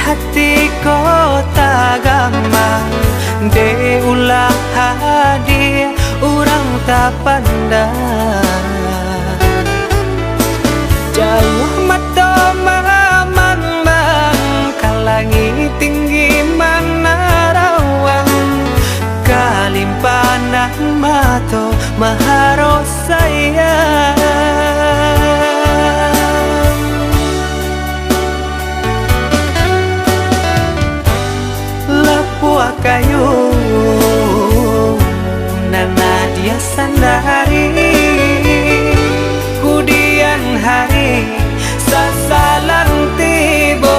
hati kota gampang de ulah hadir urang tak pandang jauh mata mamang kalangi tinggi mana rawang kalimpanan mato maharo sayang lapua kayu nana dia sandari kudian hari sasalan tibo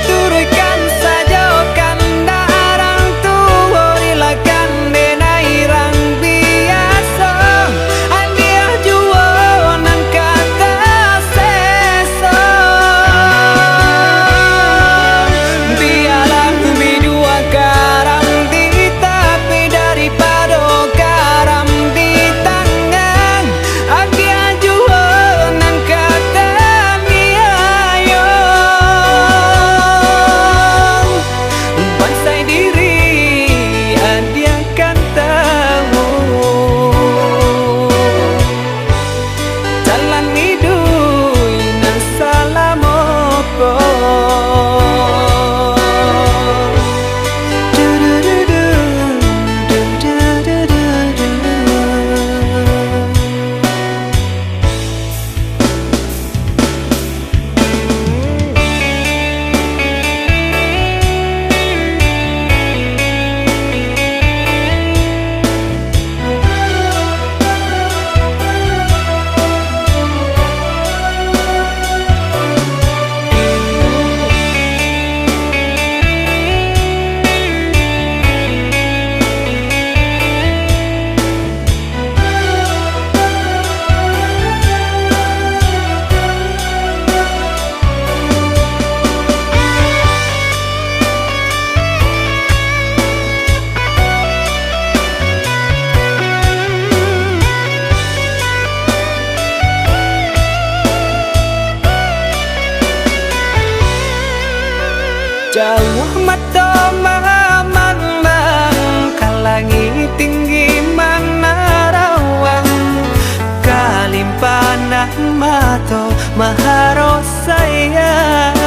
turutkan saja kan darang tua rilakan denairang biasa andiah jua nan kata seso biarlah bidua karam di tapi daripada karam di tangan andiah jua nan kata niayong bansai diri andiah kan tahu jalan hidup nan salamoko jauh mata mamang kalangi tinggi mana rawang kalimpanan mato maharo sayang